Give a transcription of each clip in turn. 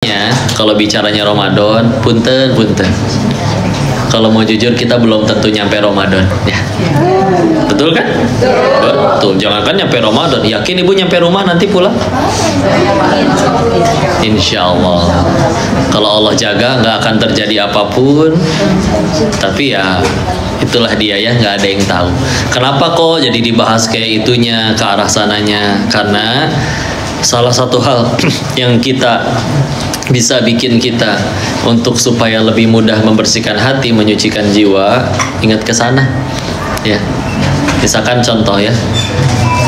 Ya, kalau bicaranya Ramadan, punten. Kalau mau jujur kita belum tentu nyampe Ramadan, ya. Betul kan? Betul. Jangankan nyampe Ramadan, yakin ibu nyampe rumah nanti pulang? Insya Allah. Kalau Allah jaga, nggak akan terjadi apapun. Tapi ya itulah dia ya, nggak ada yang tahu. Kenapa kok jadi dibahas kayak itunya ke arah sananya? Karena salah satu hal yang kita bisa bikin kita untuk supaya lebih mudah membersihkan hati, menyucikan jiwa, ingat ke sana. Ya. Misalkan contoh ya.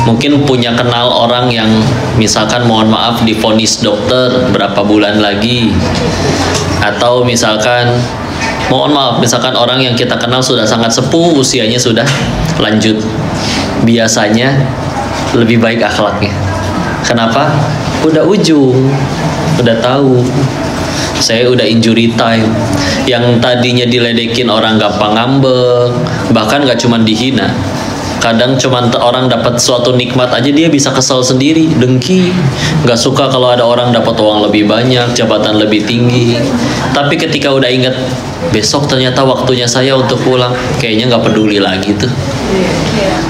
Mungkin punya kenal orang yang misalkan mohon maaf divonis dokter berapa bulan lagi. Atau misalkan mohon maaf, misalkan orang yang kita kenal sudah sangat sepuh, usianya sudah lanjut. Biasanya lebih baik akhlaknya. Kenapa? Udah ujung, udah tahu. Saya udah injury time. Yang tadinya diledekin orang gampang ngambek, bahkan gak cuma dihina. Kadang cuma orang dapat suatu nikmat aja dia bisa kesel sendiri, dengki, gak suka kalau ada orang dapat uang lebih banyak, jabatan lebih tinggi. Tapi ketika udah ingat besok ternyata waktunya saya untuk pulang, kayaknya gak peduli lagi tuh.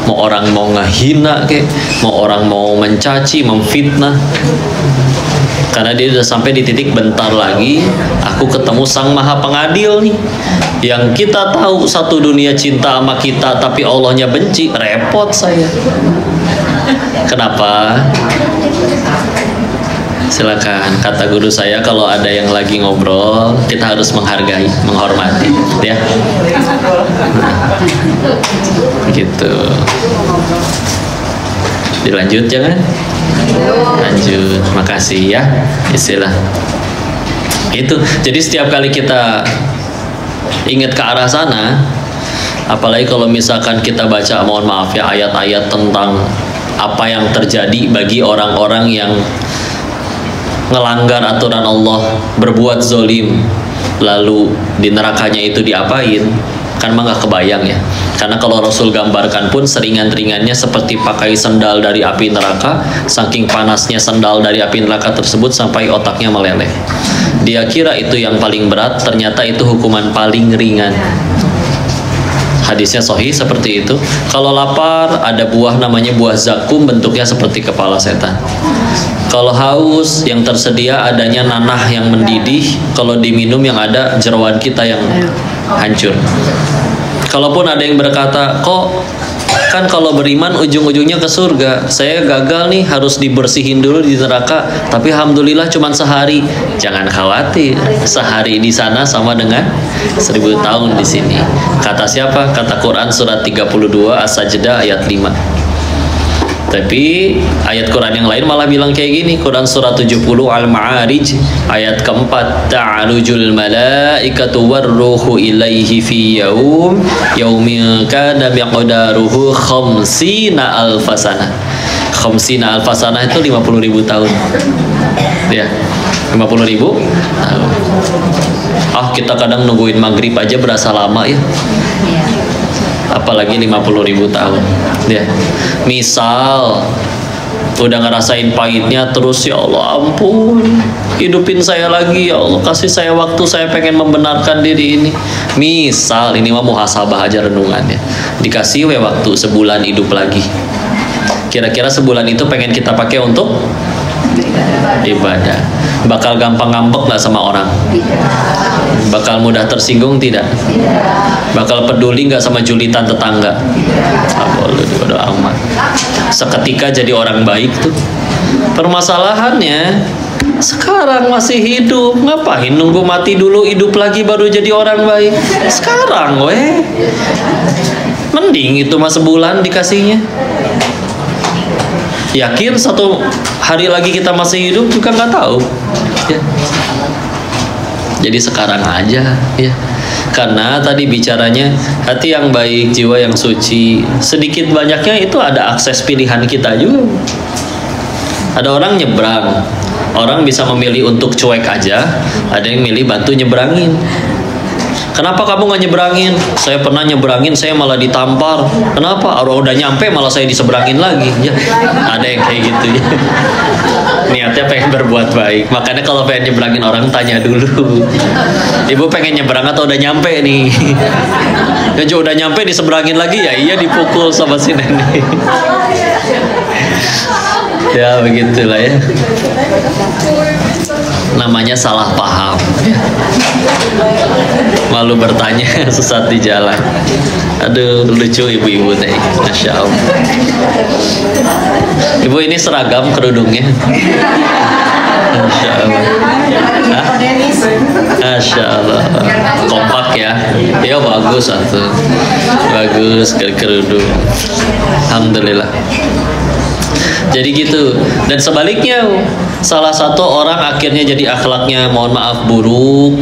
Mau orang mau ngehina kek, mau orang mau mencaci, memfitnah. Karena dia udah sampai di titik bentar lagi aku ketemu Sang Maha Pengadil nih. Yang kita tahu satu dunia cinta sama kita tapi Allahnya benci, repot saya. Kenapa? Silakan, kata guru saya kalau ada yang lagi ngobrol kita harus menghargai, menghormati, ya. Gitu. Dilanjut jangan? Lanjut, makasih ya. Istilah itu. Jadi setiap kali kita ingat ke arah sana, apalagi kalau misalkan kita baca, mohon maaf ya, ayat-ayat tentang apa yang terjadi bagi orang-orang yang ngelanggar aturan Allah, berbuat zolim, lalu di nerakanya itu diapain? Kan mah nggak kebayang ya. Karena kalau Rasul gambarkan pun seringan-ringannya seperti pakai sendal dari api neraka, saking panasnya sendal dari api neraka tersebut sampai otaknya meleleh. Dia kira itu yang paling berat, ternyata itu hukuman paling ringan. Hadisnya sahih seperti itu. Kalau lapar ada buah namanya buah zakum, bentuknya seperti kepala setan. Kalau haus yang tersedia adanya nanah yang mendidih, kalau diminum yang ada jeroan kita yang hancur. Kalaupun ada yang berkata, kok kan kalau beriman ujung-ujungnya ke surga, saya gagal nih harus dibersihin dulu di neraka, tapi alhamdulillah cuma sehari. Jangan khawatir, sehari di sana sama dengan 1000 tahun di sini. Kata siapa? Kata Quran surat 32 As-Sajdah ayat 5. Tapi ayat Quran yang lain malah bilang kayak gini. Quran surat 70 Al-Ma'arij ayat keempat, ta'arujul malaikatu warruhu ilaihi fi yaumin kana miqdaruhu khamsina alfasana. Khamsina alfasana itu 50.000 tahun. Ya, 50.000 tahun. Kita kadang nungguin maghrib aja berasa lama ya. Apalagi 50.000 tahun ya. Misal udah ngerasain pahitnya terus, ya Allah ampun, hidupin saya lagi ya Allah, kasih saya waktu, saya pengen membenarkan diri ini. Misal ini mah muhasabah aja renungannya, dikasih waktu sebulan hidup lagi. Kira-kira sebulan itu pengen kita pakai untuk ibadah. Bakal gampang ngambek nggak sama orang? Bakal mudah tersinggung tidak? Bakal peduli nggak sama julitan tetangga? Boleh bodo amat. Seketika jadi orang baik tuh. Permasalahannya sekarang masih hidup, ngapain nunggu mati dulu hidup lagi baru jadi orang baik? Sekarang weh, mending itu mah sebulan dikasihnya. Yakin satu hari lagi kita masih hidup juga nggak tahu ya. Jadi sekarang aja ya. Karena tadi bicaranya hati yang baik, jiwa yang suci, sedikit banyaknya itu ada akses pilihan kita juga. Ada orang nyebrang, orang bisa memilih untuk cuek aja, ada yang milih bantu nyebrangin. Kenapa kamu nggak nyebrangin? Saya pernah nyebrangin, saya malah ditampar. Kenapa? Udah nyampe malah saya diseberangin lagi. Ya, ada yang kayak gitu ya. Niatnya pengen berbuat baik. Makanya kalau pengen nyebrangin orang tanya dulu. Ibu pengen nyebrang atau udah nyampe nih? Ya udah nyampe diseberangin lagi ya, iya dipukul sama si nenek. Ya begitulah ya. Namanya salah paham. Malu bertanya sesat di jalan. Aduh, lucu ibu-ibu teh. Masya Allah. Ibu ini seragam kerudungnya. Masya Allah. Hah? Masya Allah. Kompak ya. Ya bagus atuh. Bagus kerudung. Alhamdulillah. Jadi gitu. Dan sebaliknya, salah satu orang akhirnya jadi akhlaknya mohon maaf buruk,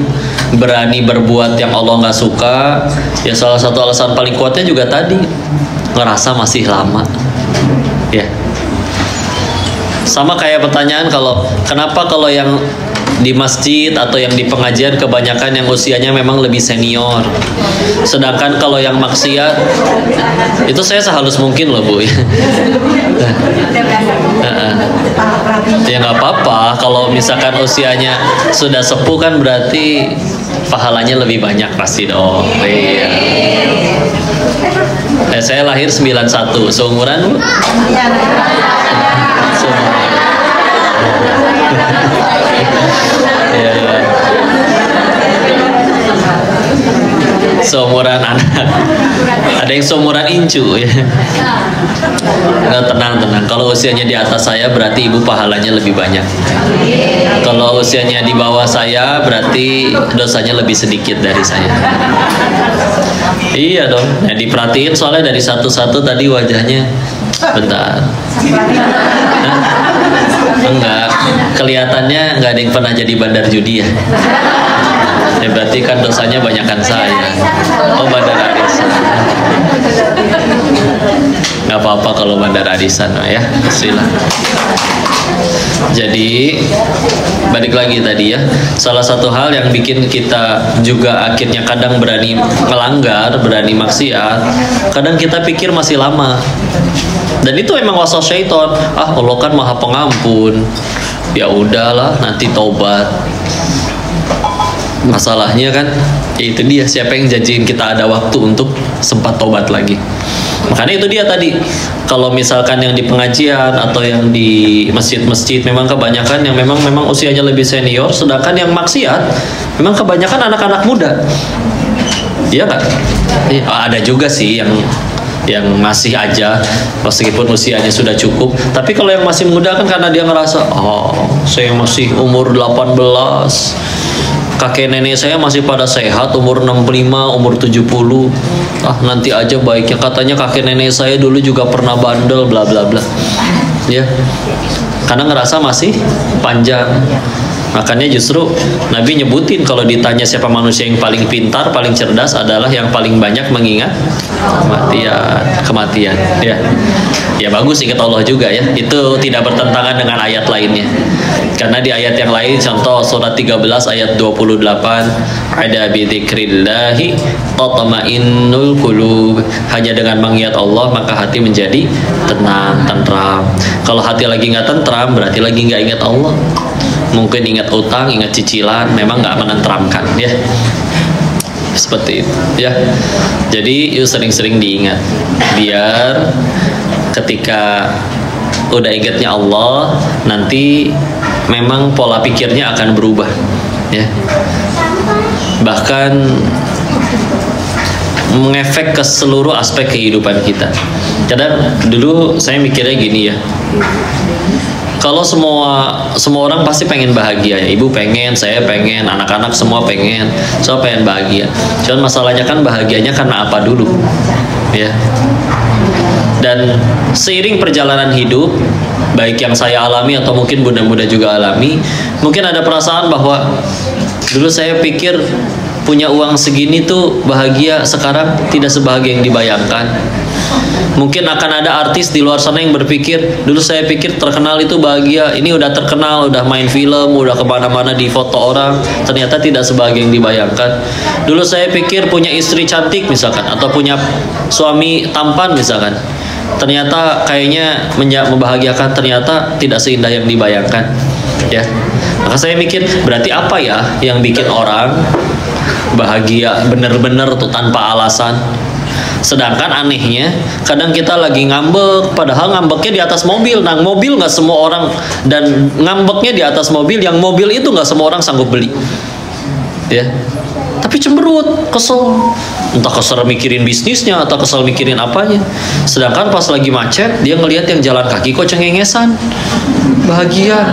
berani berbuat yang Allah nggak suka. Ya salah satu alasan paling kuatnya juga tadi, ngerasa masih lama. Ya. Sama kayak pertanyaan kenapa kalau yang di masjid atau yang di pengajian kebanyakan yang usianya memang lebih senior, sedangkan kalau yang maksiat itu saya sehalus mungkin loh Bu. Ya nggak apa-apa kalau misalkan usianya sudah sepuh kan berarti pahalanya lebih banyak pasti dong. Iya. Saya lahir 91, seumuran Bu? Ya. Seumuran anak. Ada yang seumuran Incu ya. Nah, tenang. Kalau usianya di atas saya berarti ibu pahalanya lebih banyak. Kalau usianya di bawah saya berarti dosanya lebih sedikit dari saya. Iya dong. Ya, diperhatiin soalnya dari satu-satu tadi wajahnya. Bentar. Hah? Enggak, kelihatannya nggak ada yang pernah jadi bandar judi ya. Ya berarti kan dosanya banyakan saya. Oh bandar arisan. Nggak apa-apa kalau bandar arisan ya. Silakan. Jadi balik lagi tadi ya, salah satu hal yang bikin kita juga akhirnya kadang berani melanggar, berani maksiat, kadang kita pikir masih lama. Dan itu emang waswas syaitan. Allah kan maha pengampun. Ya udahlah, nanti taubat. Masalahnya kan, ya itu dia, siapa yang janjiin kita ada waktu untuk sempat taubat lagi. Makanya itu dia tadi, kalau misalkan yang di pengajian atau yang di masjid-masjid memang kebanyakan yang memang usianya lebih senior, sedangkan yang maksiat memang kebanyakan anak-anak muda. Iya kan? Ada juga sih yang masih aja meskipun usianya sudah cukup, tapi kalau yang masih muda kan karena dia ngerasa saya masih umur 18, kakek nenek saya masih pada sehat, umur 65, umur 70, nanti aja baiknya, katanya kakek nenek saya dulu juga pernah bandel bla bla bla ya, karena ngerasa masih panjang. Makanya justru Nabi nyebutin kalau ditanya siapa manusia yang paling pintar, paling cerdas adalah yang paling banyak mengingat kematian. Ya bagus ingat Allah juga ya. Itu tidak bertentangan dengan ayat lainnya. Karena di ayat yang lain, contoh surat 13 ayat 28, ada bi dzikrillahi tatma'innul qulub. Hanya dengan mengingat Allah maka hati menjadi tenang, tentram. Kalau hati lagi nggak tentram berarti lagi nggak ingat Allah. Mungkin ingat utang, ingat cicilan, memang nggak menenteramkan ya. Seperti itu ya. Jadi yuk sering-sering diingat, biar ketika udah ingatnya Allah, nanti memang pola pikirnya akan berubah ya. Bahkan mengefek ke seluruh aspek kehidupan kita. Kadang dulu saya mikirnya gini ya, kalau semua orang pasti pengen bahagia ya. Ibu pengen, saya pengen, anak-anak semua pengen bahagia. Cuman masalahnya kan bahagianya karena apa dulu ya. Dan seiring perjalanan hidup, baik yang saya alami atau mungkin bunda-bunda juga alami, mungkin ada perasaan bahwa dulu saya pikir punya uang segini tuh bahagia, sekarang tidak sebahagia yang dibayangkan. Mungkin akan ada artis di luar sana yang berpikir, dulu saya pikir terkenal itu bahagia, ini udah terkenal, udah main film, udah kemana-mana di foto orang, ternyata tidak sebahagia yang dibayangkan. Dulu saya pikir punya istri cantik misalkan, atau punya suami tampan misalkan, ternyata kayaknya membahagiakan, ternyata tidak seindah yang dibayangkan. Ya, maka saya mikir, berarti apa ya yang bikin orang bahagia bener-bener tuh tanpa alasan? Sedangkan anehnya, kadang kita lagi ngambek, padahal ngambeknya di atas mobil. Nah, mobil nggak semua orang, dan ngambeknya di atas mobil, yang mobil itu nggak semua orang sanggup beli. Ya, tapi cemberut, kesel. Entah kesel mikirin bisnisnya, atau kesel mikirin apanya. Sedangkan pas lagi macet, dia ngelihat yang jalan kaki kok cengengesan. Bahagia.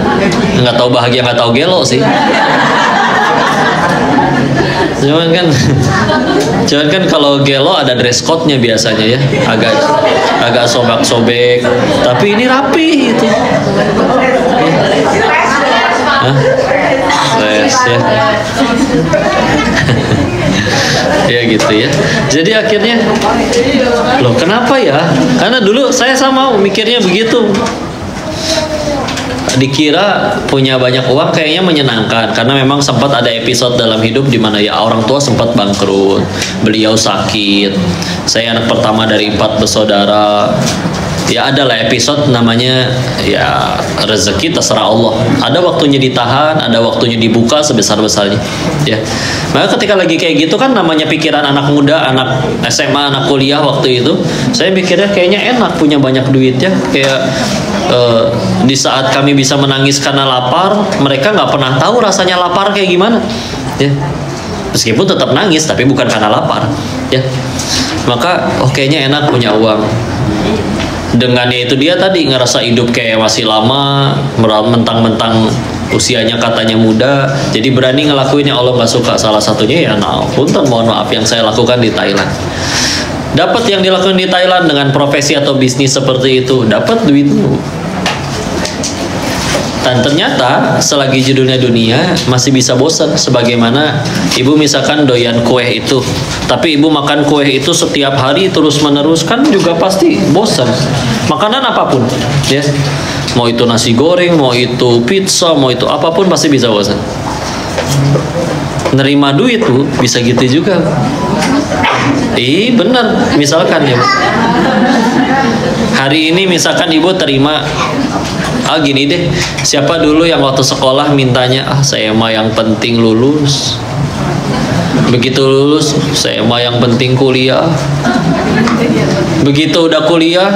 Nggak tahu bahagia, nggak tahu gelo sih. Cuman kan kalau gelo ada dress code-nya biasanya ya, agak sobek-sobek, tapi ini rapi itu. Hah? Dress ya. Ya gitu ya. Jadi akhirnya, loh kenapa ya? Karena dulu saya sama mikirnya begitu. Dikira punya banyak uang kayaknya menyenangkan, karena memang sempat ada episode dalam hidup di mana ya orang tua sempat bangkrut, beliau sakit, saya anak pertama dari 4 bersaudara. Ya adalah episode namanya ya rezeki terserah Allah, ada waktunya ditahan, ada waktunya dibuka sebesar-besarnya ya. Maka ketika lagi kayak gitu kan, namanya pikiran anak muda, anak SMA, anak kuliah waktu itu, saya mikirnya kayaknya enak punya banyak duit ya. Kayak di saat kami bisa menangis karena lapar, mereka nggak pernah tahu rasanya lapar kayak gimana ya. Meskipun tetap nangis, tapi bukan karena lapar ya. Maka kayaknya enak punya uang. Dengannya itu dia tadi ngerasa hidup kayak masih lama, mentang-mentang usianya katanya muda, jadi berani ngelakuin yang Allah nggak suka. Salah satunya ya, punten mohon maaf, yang saya lakukan di Thailand. Dapat yang dilakukan di Thailand dengan profesi atau bisnis seperti itu, dapat duit. Dan ternyata selagi judulnya dunia masih bisa bosan. Sebagaimana ibu misalkan doyan kue itu, tapi ibu makan kue itu setiap hari terus menerus, kan juga pasti bosan. Makanan apapun ya, mau itu nasi goreng, mau itu pizza, mau itu apapun pasti bisa bosan. Nerima duit bu bisa gitu juga. Bener, misalkan ya, hari ini misalkan ibu terima, gini deh, siapa dulu yang waktu sekolah mintanya, saya mah yang penting lulus, begitu lulus saya mah yang penting kuliah, begitu udah kuliah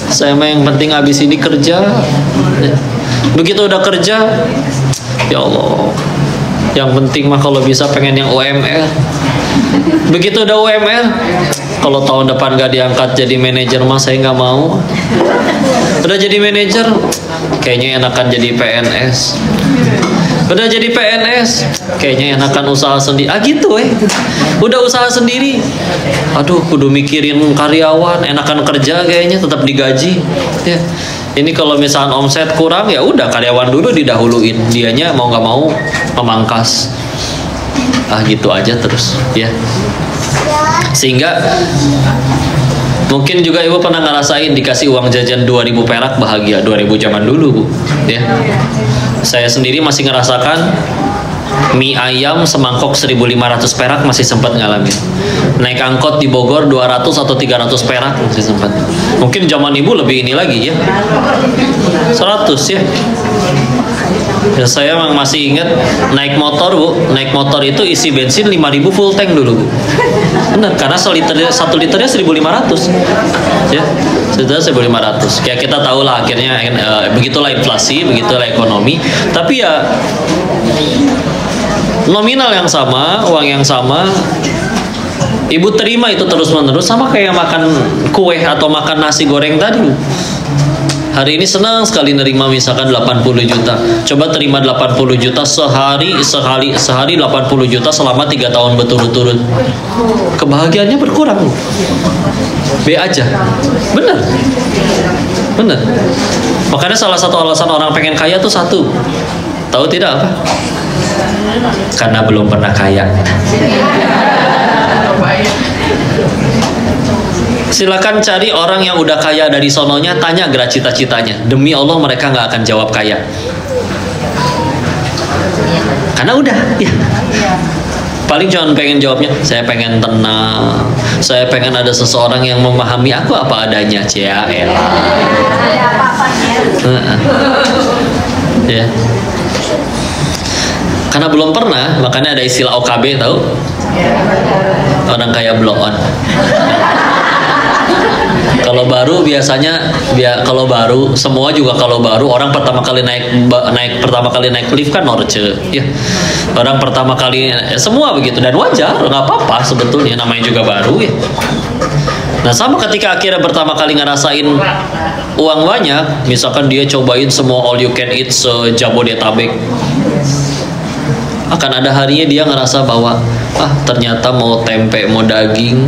saya mah yang penting habis ini kerja, begitu udah kerja, ya Allah yang penting mah kalau bisa pengen yang UMR. Begitu udah UMR, kalau tahun depan gak diangkat jadi manajer mah saya nggak mau. Udah jadi manajer, kayaknya enakan jadi PNS. Udah jadi PNS, kayaknya enakan usaha sendiri. Gitu udah usaha sendiri, aduh kudu mikirin karyawan, enakan kerja kayaknya tetap digaji ya. Ini kalau misalnya omset kurang, ya udah karyawan dulu didahuluin, dianya mau nggak mau memangkas. Gitu aja terus ya. Sehingga mungkin juga ibu pernah ngerasain dikasih uang jajan 2.000 perak bahagia. 2.000 zaman dulu bu ya. Saya sendiri masih ngerasakan mie ayam semangkok 1.500 perak masih sempat ngalamin. Naik angkot di Bogor 200 atau 300 perak masih sempat. Mungkin zaman ibu lebih ini lagi ya, 100 ya. Ya, saya memang masih ingat naik motor bu, naik motor itu isi bensin 5.000 full tank dulu bu. Benar, karena 1 liternya 1.500 ya, 1.500. Kayak kita tahu lah akhirnya begitulah inflasi, begitulah ekonomi. Tapi ya nominal yang sama, uang yang sama, ibu terima itu terus menerus, sama kayak makan kue atau makan nasi goreng tadi. Hari ini senang sekali nerima misalkan 80 juta. Coba terima 80 juta sehari 80 juta selama 3 tahun berturut-turut. Kebahagiaannya berkurang. B aja. Bener. Makanya salah satu alasan orang pengen kaya tuh satu. Tahu tidak apa? Karena belum pernah kaya. Silakan cari orang yang udah kaya dari sononya, tanya gerak cita-citanya. Demi Allah mereka nggak akan jawab kaya. Karena udah, ya. Paling cuma pengen jawabnya, saya pengen tenang, saya pengen ada seseorang yang memahami aku apa adanya. Ya elah. Ya. Karena belum pernah, makanya ada istilah OKB, tahu? Orang kaya blow on. Kalau baru biasanya, kalau baru semua juga kalau baru orang pertama kali naik lift kan norce, ya. Orang pertama kali semua begitu, dan wajar, nggak apa-apa sebetulnya, namanya juga baru, ya. Nah sama ketika akhirnya pertama kali ngerasain uang banyak, misalkan dia cobain semua all you can eat se-Jabodetabek, akan ada harinya dia ngerasa bahwa ternyata mau tempe, mau daging,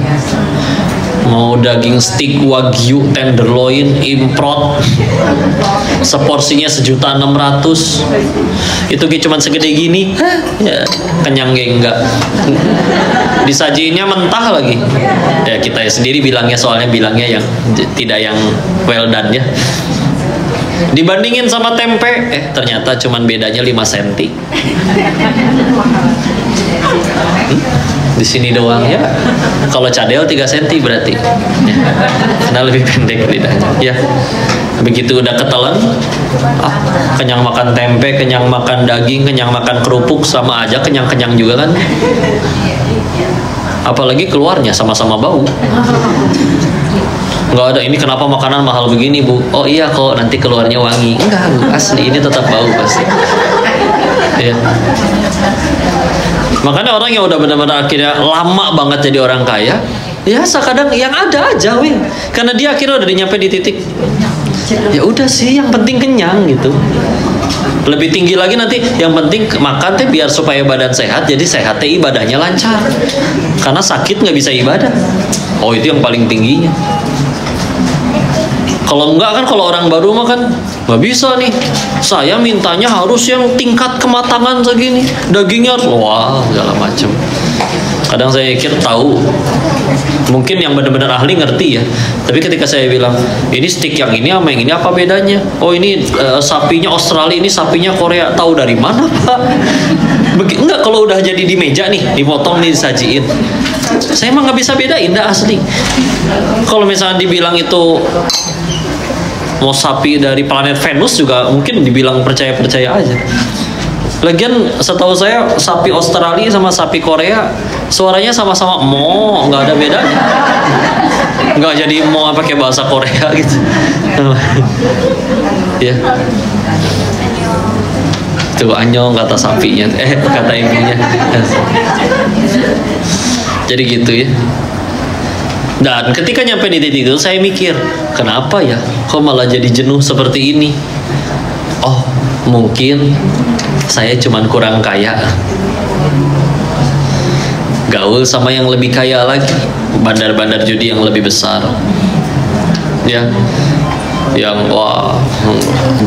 mau daging steak wagyu tenderloin improt seporsinya 1.600.000, itu cuma segede gini, ya kenyang enggak, disajiinnya mentah lagi, ya kita sendiri bilangnya, soalnya bilangnya yang tidak yang well done, ya. Dibandingin sama tempe, ternyata cuman bedanya 5 cm. Di sini doang, ya. Kalau cadel 3 cm berarti, ya. Karena lebih pendek lidahnya, ya. Begitu udah ketelan, kenyang makan tempe, kenyang makan daging, kenyang makan kerupuk, sama aja kenyang-kenyang juga kan. Apalagi keluarnya sama-sama bau. Nggak ada, ini kenapa makanan mahal begini, Bu? Oh iya kok, nanti keluarnya wangi. Enggak, Bu, asli ini tetap bau pasti. Ya. Makanya orang yang udah benar-benar akhirnya lama banget jadi orang kaya, ya kadang yang ada aja, weh. Karena dia akhirnya udah nyampe di titik, ya udah sih, yang penting kenyang gitu. Lebih tinggi lagi nanti, yang penting makan teh biar supaya badan sehat, jadi sehat teh ibadahnya lancar. Karena sakit nggak bisa ibadah. Oh itu yang paling tingginya. Kalau enggak kan, kalau orang baru mah kan nggak bisa nih. Saya mintanya harus yang tingkat kematangan segini, dagingnya harus wah segala macam. Kadang saya pikir tahu, mungkin yang benar-benar ahli ngerti, ya. Tapi ketika saya bilang ini steak yang ini sama yang ini apa bedanya? Oh ini sapinya Australia, ini sapinya Korea. Tahu dari mana, Pak? Enggak, kalau udah jadi di meja nih, dipotong nih, disajiin, saya emang nggak bisa bedain, dah asli. Kalau misalnya dibilang itu mau sapi dari planet Venus juga mungkin dibilang percaya-percaya aja. Lagian setahu saya sapi Australia sama sapi Korea suaranya sama-sama mo, nggak ada bedanya. Nggak jadi mo pakai bahasa Korea gitu. Ya. Itu anyong kata sapinya, kata ibunya. Jadi gitu, ya. Dan ketika nyampe di titik itu, saya mikir, kenapa ya kok malah jadi jenuh seperti ini? Oh, mungkin saya cuman kurang kaya. Gaul sama yang lebih kaya lagi, bandar-bandar judi yang lebih besar, ya, yang wah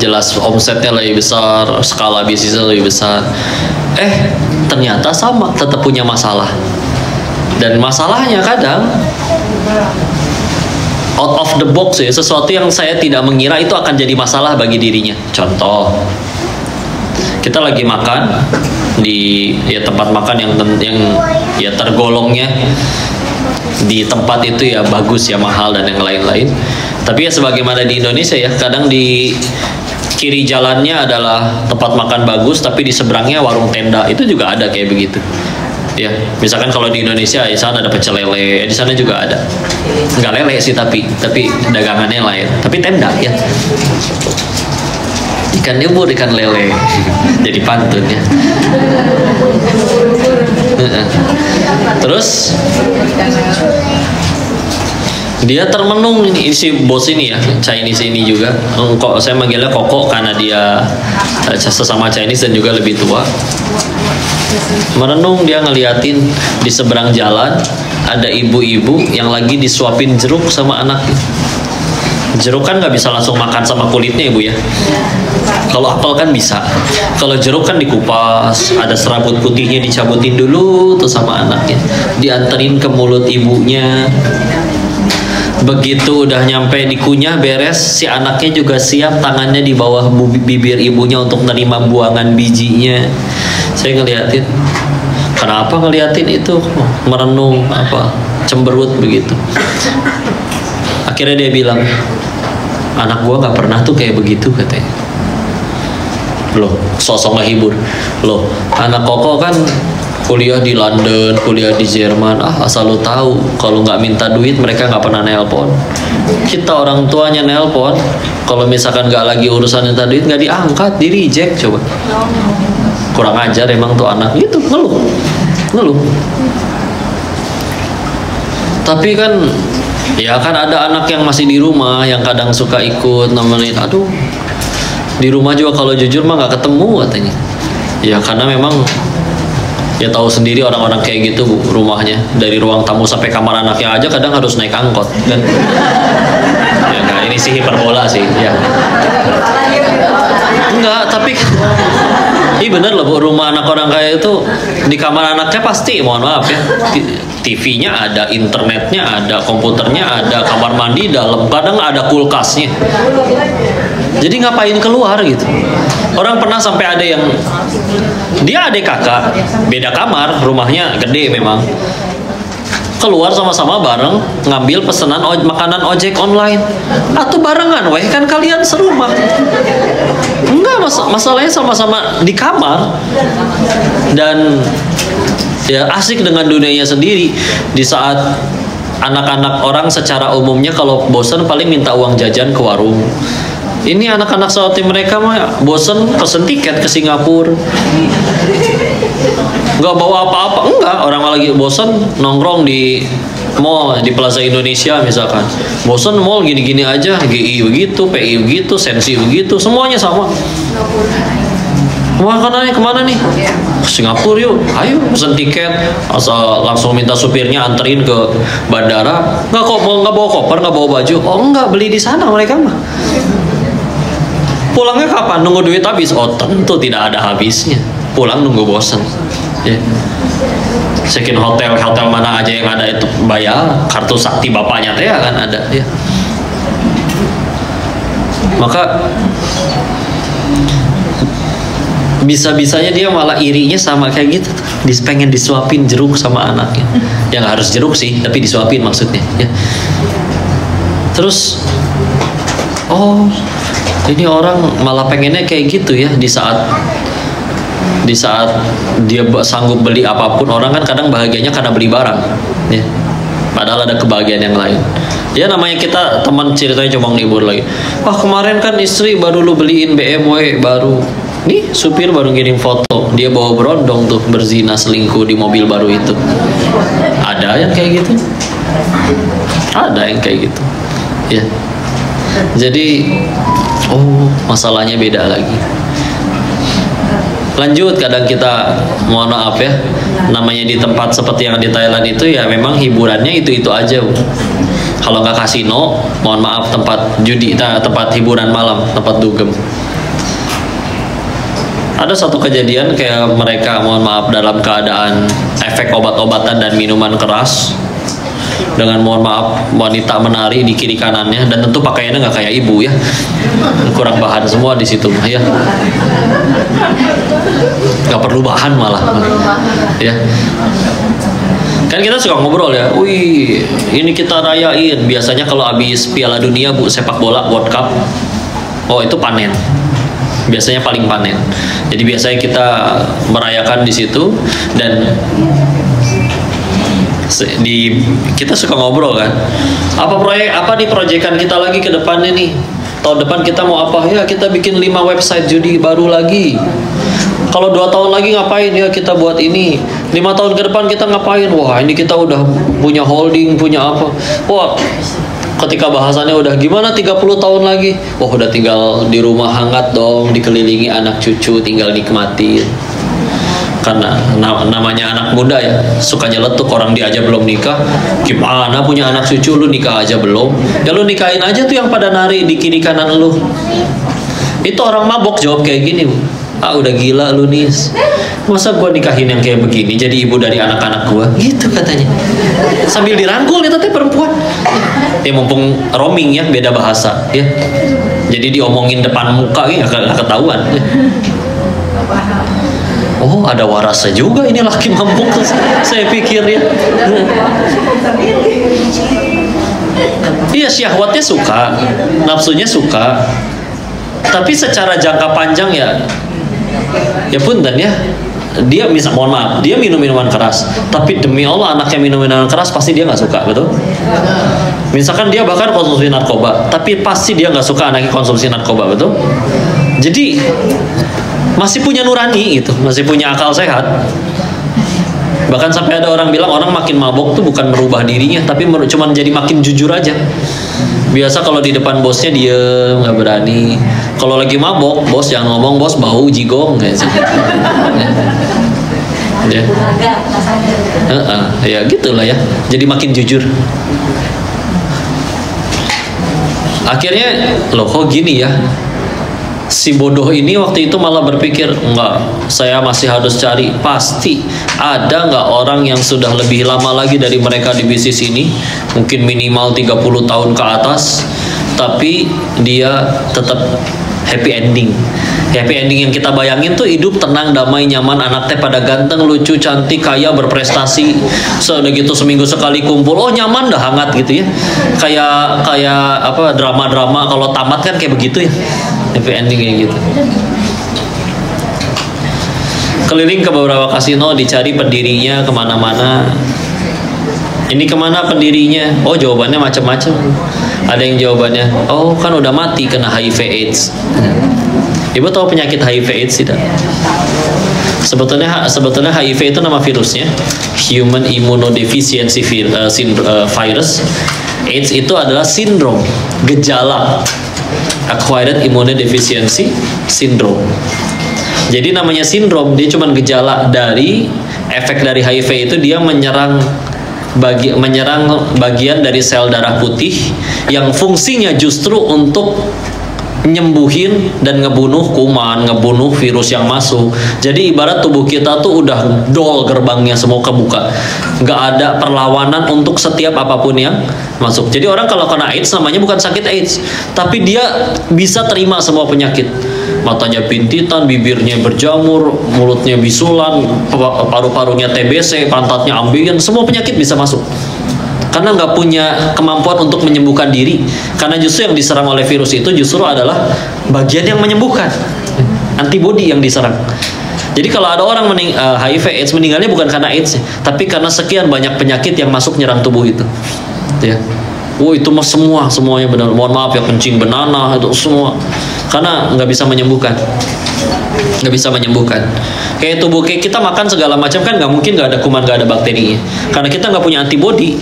jelas omsetnya lebih besar, skala bisnisnya lebih besar. Ternyata sama, tetap punya masalah. Dan masalahnya kadang out of the box, ya, sesuatu yang saya tidak mengira itu akan jadi masalah bagi dirinya. Contoh, kita lagi makan di tempat makan yang ya tergolongnya di tempat itu ya bagus, ya mahal dan yang lain-lain. Tapi ya sebagaimana di Indonesia, ya, kadang di kiri jalannya adalah tempat makan bagus, tapi di seberangnya warung tenda, itu juga ada kayak begitu. Ya, misalkan kalau di Indonesia, di sana ada pecel lele, di sana juga ada. Nggak lele sih, tapi dagangannya lain. Tapi tenda, ya. Ikan nyebur, ikan lele, jadi pantun, ya. Terus dia termenung ini, si bos ini, ya, Chinese ini juga. Kok saya manggilnya Koko karena dia sesama Chinese dan juga lebih tua. Merenung, dia ngeliatin di seberang jalan ada ibu-ibu yang lagi disuapin jeruk sama anaknya. Jeruk kan nggak bisa langsung makan sama kulitnya, Ibu, ya. Kalau apel kan bisa. Kalau jeruk kan dikupas, ada serabut putihnya dicabutin dulu tuh sama anaknya, dianterin ke mulut ibunya. Begitu udah nyampe dikunyah beres, si anaknya juga siap tangannya di bawah bibir ibunya untuk nerima buangan bijinya. Saya ngeliatin, kenapa ngeliatin itu merenung apa cemberut begitu. Akhirnya dia bilang, anak gua nggak pernah tuh kayak begitu katanya. Loh, sosok ngehibur. Loh, anak Koko kan kuliah di London, kuliah di Jerman. Asal lu tahu, kalau nggak minta duit mereka nggak pernah nelpon. Kita orang tuanya nelpon, kalau misalkan nggak lagi urusan minta duit nggak diangkat, di reject coba. Kurang ajar emang tuh anak gitu, ngeluh. Tapi kan, ya kan ada anak yang masih di rumah yang kadang suka ikut nemenin. Aduh, di rumah juga kalau jujur mah nggak ketemu katanya. Ya karena memang ya tahu sendiri orang-orang kayak gitu Bu, rumahnya dari ruang tamu sampai kamar anaknya aja kadang harus naik angkot kan. Ya nah, ini sih hiperbola sih ya. Enggak, tapi ini bener loh Bu, rumah anak orang kaya itu di kamar anaknya pasti, mohon maaf ya, TV-nya ada, internetnya ada, komputernya ada, kamar mandi dalam, kadang ada kulkasnya. Jadi ngapain keluar gitu. Orang pernah sampai ada yang dia adik kakak, beda kamar, rumahnya gede memang. Keluar sama-sama bareng ngambil pesanan makanan ojek online. Atau barengan weh, kan kalian serumah. Enggak, masalahnya sama-sama di kamar. Dan ya asik dengan dunianya sendiri. Di saat anak-anak orang secara umumnya kalau bosan paling minta uang jajan ke warung. Ini anak-anak seperti mereka mah bosen pesen tiket ke Singapura. Nggak bawa apa-apa, enggak. Orang lagi bosen nongkrong di mall, di Plaza Indonesia misalkan. Bosen mall gini-gini aja, GI begitu, PI begitu, Sensi begitu, semuanya sama. Kemana nih? Ke Singapura yuk, ayo pesen tiket. Asal langsung minta supirnya anterin ke bandara. Nggak kok, nggak bawa koper, nggak bawa baju. Oh enggak, beli di sana mereka mah. Pulangnya kapan? Nunggu duit habis? Oh tentu tidak ada habisnya. Pulang nunggu bosan. Ya. Sekin hotel mana aja yang ada itu bayar. Kartu sakti bapaknya teh kan ada. Ya. Maka bisa-bisanya dia malah irinya sama kayak gitu. Pengen disuapin jeruk sama anaknya. Ya nggak harus jeruk sih, tapi disuapin maksudnya. Ya. Terus, oh. Ini orang malah pengennya kayak gitu ya, di saat dia sanggup beli apapun. Orang kan kadang bahagianya karena beli barang ya. Padahal ada kebahagiaan yang lain. Ya namanya kita teman ceritanya cuma ngibur lagi. Wah kemarin kan istri baru lu beliin BMW baru. Nih supir baru ngirim foto, dia bawa berondong tuh berzina selingkuh di mobil baru itu. Ada yang kayak gitu. Ada yang kayak gitu. Ya. Jadi masalahnya beda lagi. Lanjut, kadang kita mohon maaf ya, namanya di tempat seperti yang di Thailand itu ya memang hiburannya itu aja. Kalau nggak kasino, mohon maaf tempat judi, tempat hiburan malam, tempat dugem. Ada satu kejadian kayak mereka mohon maaf dalam keadaan efek obat-obatan dan minuman keras. Dengan mohon maaf wanita menari di kiri kanannya, dan tentu pakaiannya nggak kayak ibu ya, kurang bahan semua di situ ya, nggak perlu bahan malah ya. Kan kita suka ngobrol ya, wih ini kita rayain biasanya kalau habis Piala Dunia Bu, sepak bola World Cup, oh itu panen, biasanya paling panen. Jadi biasanya kita merayakan di situ. Dan kita suka ngobrol kan, apa nih proyekan kita lagi ke depannya nih, tahun depan kita mau apa ya, kita bikin 5 website judi baru lagi. Kalau 2 tahun lagi ngapain ya, kita buat ini. 5 tahun ke depan kita ngapain, wah ini kita udah punya holding, punya apa. Wah ketika bahasannya udah gimana 30 tahun lagi, wah udah tinggal di rumah hangat dong, dikelilingi anak cucu, tinggal nikmatin. Karena namanya anak muda ya, sukanya letuk, orang dia aja belum nikah, gimana punya anak cucu, lu nikah aja belum, ya lu nikahin aja tuh yang pada nari di kiri kanan lu. Itu orang mabok jawab kayak gini, Bu. Ah, udah gila lu, Nis. Masa gua nikahin yang kayak begini jadi ibu dari anak-anak gua? Gitu katanya. Sambil dirangkul ya teh perempuan. Ya mumpung roaming ya, beda bahasa ya. Jadi diomongin depan muka ya nggak ketahuan. Ya. Oh, ada warasnya juga ini laki mabuk, saya pikir ya. Iya, syahwatnya suka, nafsunya suka. Tapi secara jangka panjang ya punten ya, dia mohon maaf, dia minum minuman keras, tapi demi Allah anaknya minum minuman keras pasti dia nggak suka, betul? Misalkan dia bahkan konsumsi narkoba, tapi pasti dia nggak suka anaknya konsumsi narkoba, betul? Jadi masih punya nurani gitu, masih punya akal sehat. Bahkan sampai ada orang bilang orang makin mabok tuh bukan merubah dirinya, tapi cuma jadi makin jujur aja. Biasa kalau di depan bosnya diem, nggak berani. Kalau lagi mabok, bos jangan ngomong, bos bau jigong kayak gitu. Ya gitulah ya. Jadi makin jujur. Akhirnya loh kok gini ya. Si bodoh ini waktu itu malah berpikir, enggak, saya masih harus cari. Pasti ada nggak orang yang sudah lebih lama lagi dari mereka di bisnis ini, mungkin minimal 30 tahun ke atas, tapi dia tetap happy ending. Happy ending yang kita bayangin tuh hidup tenang, damai, nyaman, anaknya pada ganteng, lucu, cantik, kaya, berprestasi. Sudah gitu seminggu sekali kumpul, oh nyaman dah, hangat gitu ya. Kayak apa drama-drama kalau tamat kan kayak begitu ya. Happy ending kayak gitu. Keliling ke beberapa kasino, dicari pendirinya kemana-mana. Ini kemana pendirinya? Oh jawabannya macam-macam. Ada yang jawabannya, oh kan udah mati kena HIV/AIDS. Ibu tahu penyakit HIV/AIDS tidak? Sebetulnya HIV itu nama virusnya, Human Immunodeficiency Virus. AIDS itu adalah sindrom, gejala Acquired Immunodeficiency Syndrome. Jadi namanya sindrom, dia cuma gejala dari efek dari HIV itu, dia menyerang bagian dari sel darah putih yang fungsinya justru untuk nyembuhin dan ngebunuh kuman, ngebunuh virus yang masuk. Jadi ibarat tubuh kita tuh udah dol, gerbangnya semua kebuka, nggak ada perlawanan untuk setiap apapun yang masuk. Jadi orang kalau kena AIDS namanya bukan sakit AIDS, tapi dia bisa terima semua penyakit. Matanya bintitan, bibirnya berjamur, mulutnya bisulan, paru-parunya TBC, pantatnya ambeien, semua penyakit bisa masuk. Karena nggak punya kemampuan untuk menyembuhkan diri. Karena justru yang diserang oleh virus itu justru adalah bagian yang menyembuhkan, antibodi yang diserang. Jadi kalau ada orang HIV/AIDS meninggalnya bukan karena AIDS, tapi karena sekian banyak penyakit yang masuk nyerang tubuh itu. Ya. Oh itu mah semuanya benar. Mohon maaf ya, kencing benana itu semua. Karena nggak bisa menyembuhkan. Nggak bisa menyembuhkan. Kayak tubuh kita makan segala macam kan nggak mungkin nggak ada kuman, nggak ada bakterinya. Karena kita nggak punya antibodi.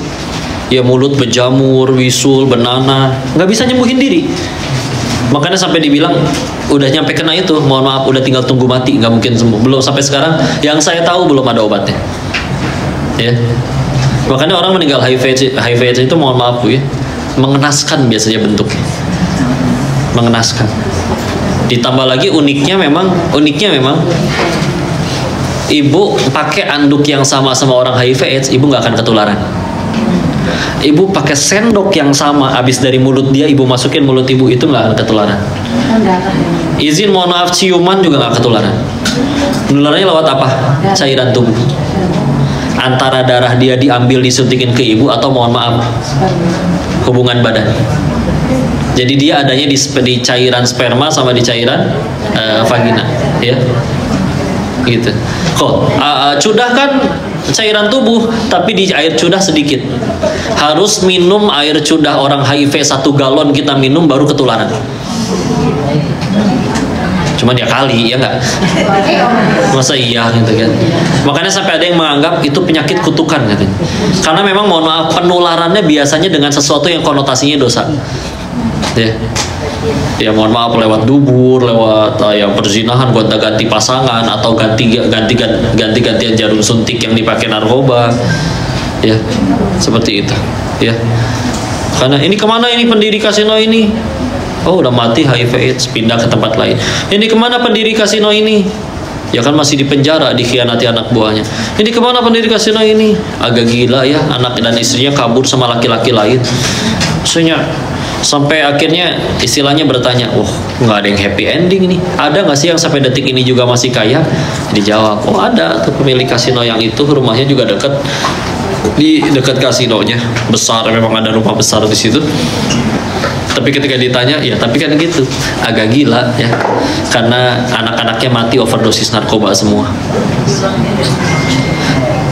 Ya mulut berjamur, bisul, benana, nggak bisa nyembuhin diri. Makanya sampai dibilang udah nyampe kena itu, mohon maaf udah tinggal tunggu mati, nggak mungkin sembuh. Belum sampai sekarang, yang saya tahu belum ada obatnya. Ya, makanya orang meninggal HIV/AIDS itu mohon maaf Bu ya, mengenaskan biasanya bentuknya, mengenaskan. Ditambah lagi uniknya memang ibu pakai anduk yang sama orang HIV/AIDS, ibu nggak akan ketularan. Ibu pakai sendok yang sama, habis dari mulut dia ibu masukin mulut ibu, itu nggak akan ketularan. Izin mohon maaf ciuman juga nggak ketularan. Penularannya lewat apa? Cairan tubuh. Antara darah dia diambil disuntikin ke ibu atau mohon maaf hubungan badan. Jadi dia adanya di cairan sperma sama di cairan vagina, ya. Gitu. Cudah kan cairan tubuh, tapi di air cudah sedikit. Harus minum air cudah orang HIV 1 galon kita minum baru ketularan. Cuman ya kali, ya nggak? Masa iya gitu kan? Makanya sampai ada yang menganggap itu penyakit kutukan katanya. Karena memang mohon maaf penularannya biasanya dengan sesuatu yang konotasinya dosa. Ya mohon maaf lewat dubur, lewat yang perzinahan, gonta-ganti pasangan, atau ganti-gantian jarum suntik yang dipakai narkoba, ya seperti itu, ya. Karena ini kemana ini pendiri kasino ini? Oh udah mati HIV/AIDS, pindah ke tempat lain. Ini kemana pendiri kasino ini? Ya kan masih di penjara, dikhianati anak buahnya. Ini kemana pendiri kasino ini? Agak gila ya, anak dan istrinya kabur sama laki-laki lain. Maksudnya sampai akhirnya istilahnya bertanya, wah nggak ada yang happy ending nih. Ada nggak sih yang sampai detik ini juga masih kaya? Dijawab, oh ada tuh pemilik kasino yang itu, rumahnya juga dekat di dekat kasinonya, besar, memang ada rumah besar di situ. Tapi ketika ditanya, ya tapi kan gitu, agak gila ya, karena anak-anaknya mati overdosis narkoba semua.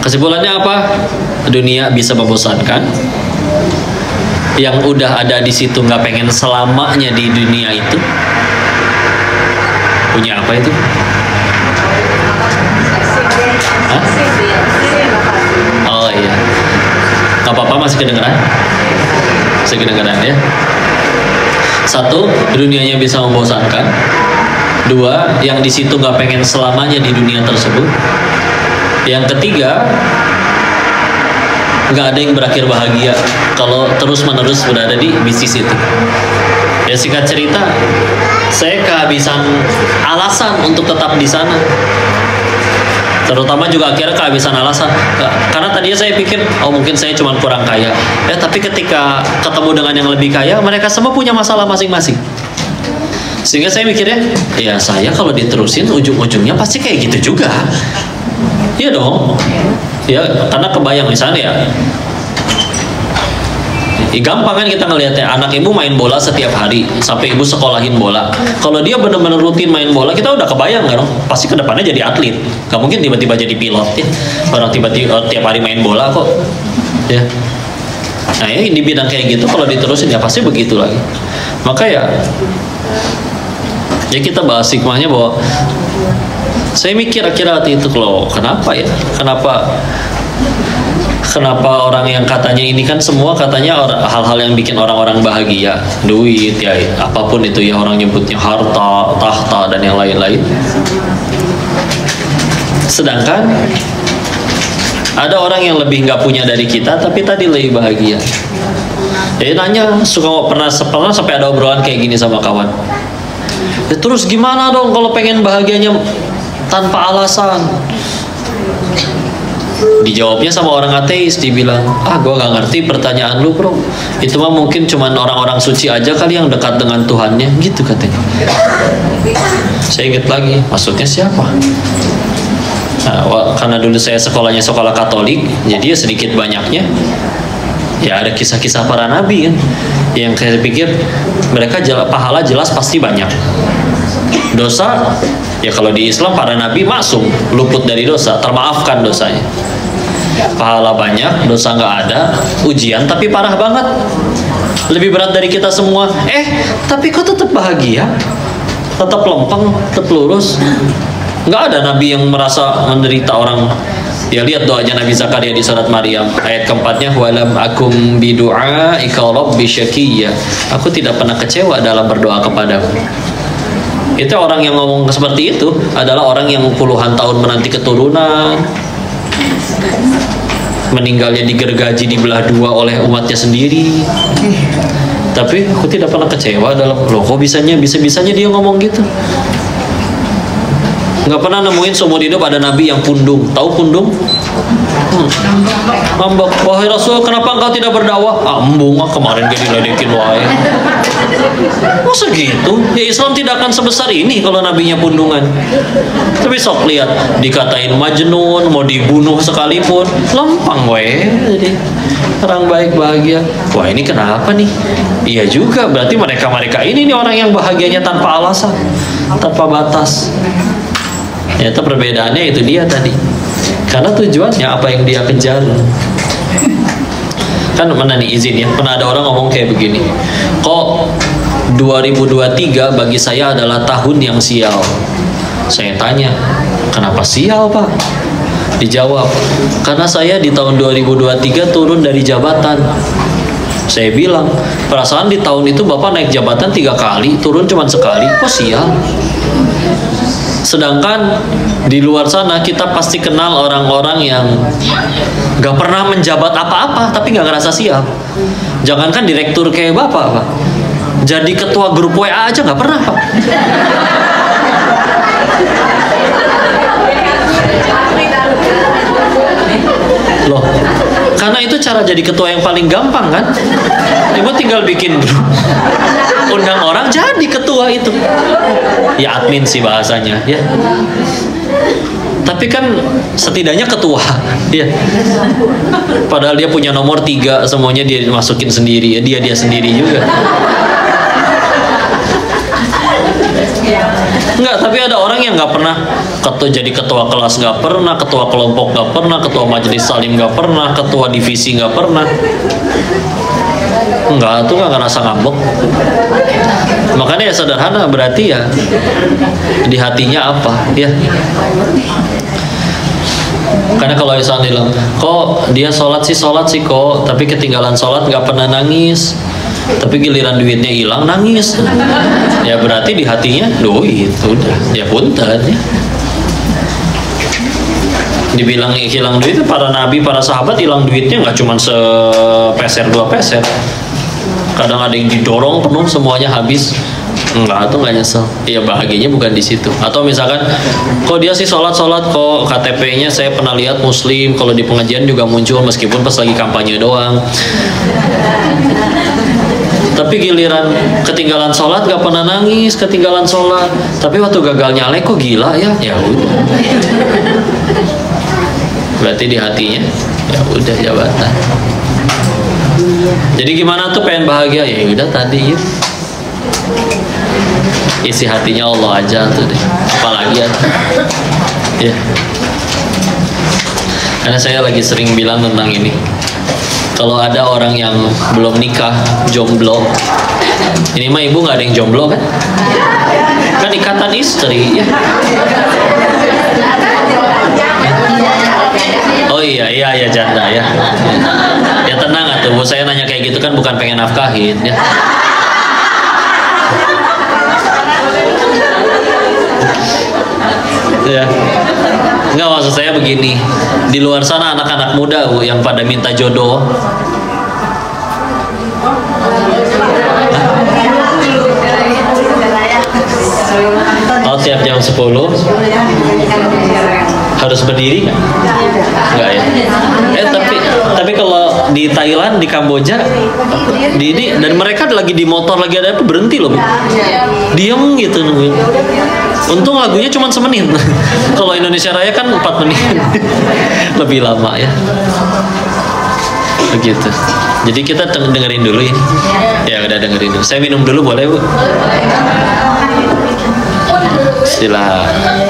Kesimpulannya apa? Dunia bisa membosankan. Yang udah ada di situ nggak pengen selamanya di dunia itu. Punya apa itu? Hah? Oh iya, nggak apa-apa, masih kedengeran? Masih kedengeran ya. Satu, dunianya bisa membosankan. Dua, yang di situ nggak pengen selamanya di dunia tersebut. Yang ketiga, nggak ada yang berakhir bahagia kalau terus-menerus berada di bisnis itu. Ya singkat cerita, saya kehabisan alasan untuk tetap di sana. Terutama juga akhirnya kehabisan alasan, karena tadinya saya pikir oh mungkin saya cuma kurang kaya ya, tapi ketika ketemu dengan yang lebih kaya, mereka semua punya masalah masing-masing. Sehingga saya mikirnya, ya saya kalau diterusin ujung-ujungnya pasti kayak gitu juga. Iya dong ya, karena kebayang misalnya ya, gampang kan kita ngelihatnya, anak ibu main bola setiap hari sampai ibu sekolahin bola. Kalau dia benar-benar rutin main bola, kita udah kebayang kan, pasti kedepannya jadi atlet. Gak mungkin tiba-tiba jadi pilot ya, orang tiba-tiba tiap hari main bola kok ya. Nah ya di bidang kayak gitu kalau diterusin ya pasti begitu lagi. Maka ya kita bahas hikmahnya, bahwa saya mikir akhirnya waktu itu, kalau kenapa ya, kenapa orang yang katanya ini kan semua katanya hal-hal yang bikin orang-orang bahagia, duit ya, apapun itu ya, orang nyebutnya harta, tahta dan yang lain-lain. Sedangkan ada orang yang lebih nggak punya dari kita tapi tadi lebih bahagia. Jadi nanya, pernah sampai ada obrolan kayak gini sama kawan. Ya, terus gimana dong kalau pengen bahagianya tanpa alasan? Dijawabnya sama orang ateis, dibilang, gue gak ngerti pertanyaan lu bro, itu mah mungkin cuman orang-orang suci aja kali yang dekat dengan Tuhannya, gitu katanya. Saya ingat lagi, maksudnya siapa? Nah, karena dulu saya sekolahnya sekolah Katolik, jadi ya sedikit banyaknya ya ada kisah-kisah para nabi kan, yang saya pikir mereka pahala jelas pasti banyak. Dosa ya kalau di Islam para nabi maksum, luput dari dosa, termaafkan dosanya. Pahala banyak, dosa nggak ada, ujian tapi parah banget, lebih berat dari kita semua. Tapi kok tetap bahagia, tetap lempeng, tetap lurus. Nggak ada nabi yang merasa menderita orang. Ya lihat doanya Nabi Zakaria di surat Maryam ayat keempatnya, walam akum bidu'aika rabbi syaqiyya, aku tidak pernah kecewa dalam berdoa kepadamu. Itu orang yang ngomong seperti itu adalah orang yang puluhan tahun menanti keturunan, meninggalnya digergaji dibelah dua oleh umatnya sendiri, tapi aku tidak pernah kecewa dalam, loh kok bisanya dia ngomong gitu. Nggak pernah nemuin seumur hidup ada nabi yang pundung. Tahu pundung? Ngambek, wahai Rasul, kenapa engkau tidak berdakwah? Embung, kemarin dia diledekin wae. Masa gitu? Ya Islam tidak akan sebesar ini kalau nabinya pundungan. Tapi sok lihat, dikatain majnun, mau dibunuh sekalipun, lempang wae. Jadi orang baik bahagia. Wah ini kenapa nih? Iya juga, berarti mereka ini nih orang yang bahagianya tanpa alasan, tanpa batas. Ternyata perbedaannya itu dia tadi, karena tujuannya apa yang dia kejar. Kan mana nih izin ya, pernah ada orang ngomong kayak begini, kok 2023 bagi saya adalah tahun yang sial. Saya tanya, kenapa sial pak? Dijawab, karena saya di tahun 2023 turun dari jabatan. Saya bilang, perasaan di tahun itu bapak naik jabatan 3 kali, turun cuma sekali, kok sial? Sedangkan di luar sana kita pasti kenal orang-orang yang gak pernah menjabat apa-apa tapi gak ngerasa sial. Jangankan direktur kayak bapak pak, Jadi ketua grup WA aja nggak pernah, Pak. Loh, karena itu cara jadi ketua yang paling gampang kan? Ibu tinggal bikin grup, undang orang jadi ketua itu. Ya admin sih bahasanya, ya. Tapi kan setidaknya ketua, ya. Padahal dia punya nomor 3, semuanya dia masukin sendiri, ya dia sendiri juga. Enggak, tapi ada orang yang nggak pernah jadi ketua kelas, nggak pernah, ketua kelompok nggak pernah, ketua majelis salim nggak pernah, ketua divisi nggak pernah. Enggak, tuh nggak ngerasa ngambek. Makanya ya sederhana, berarti ya di hatinya apa, ya. Karena kalau misalnya bilang, kok dia sholat sih kok, tapi ketinggalan sholat nggak pernah nangis, tapi giliran duitnya hilang nangis, ya berarti di hatinya duit udah, ya punten ya. Dibilang hilang duit, para nabi, para sahabat hilang duitnya nggak cuma sepeser 2 peser, kadang ada yang didorong penuh semuanya habis. Enggak, tuh nggak nyesel. Ya bahagianya bukan di situ. Atau misalkan, kok dia sih sholat kok, KTP-nya saya pernah lihat muslim, kalau di pengajian juga muncul meskipun pas lagi kampanye doang. Tapi giliran ketinggalan sholat gak pernah nangis, ketinggalan sholat. Tapi waktu gagal nyalek kok gila ya, ya udah. Berarti di hatinya, ya udah jabatan. Jadi gimana tuh pengen bahagia? Ya udah tadi ya. Isi hatinya Allah aja tuh deh, apalagi ya. Karena saya lagi sering bilang tentang ini, kalau ada orang yang belum nikah, jomblo, ini mah ibu nggak ada yang jomblo kan? Kan ikatan istri ya. Oh iya janda ya. Ya tenang atuh, saya nanya kayak gitu kan bukan pengen nafkahin ya. Ya, nggak, maksud saya begini, di luar sana anak-anak muda yang pada minta jodoh. Oh, tiap jam 10 harus berdiri nggak? Nggak ya? Tapi kalau di Thailand, di Kamboja, dan mereka lagi di motor lagi ada apa berhenti loh, diem gitu nungguin. Untung lagunya cuma semenit. Kalau Indonesia Raya kan 4 menit. Lebih lama ya. Begitu. Jadi kita dengerin dulu ya. Ya udah dengerin dulu. Saya minum dulu boleh Bu? Silakan.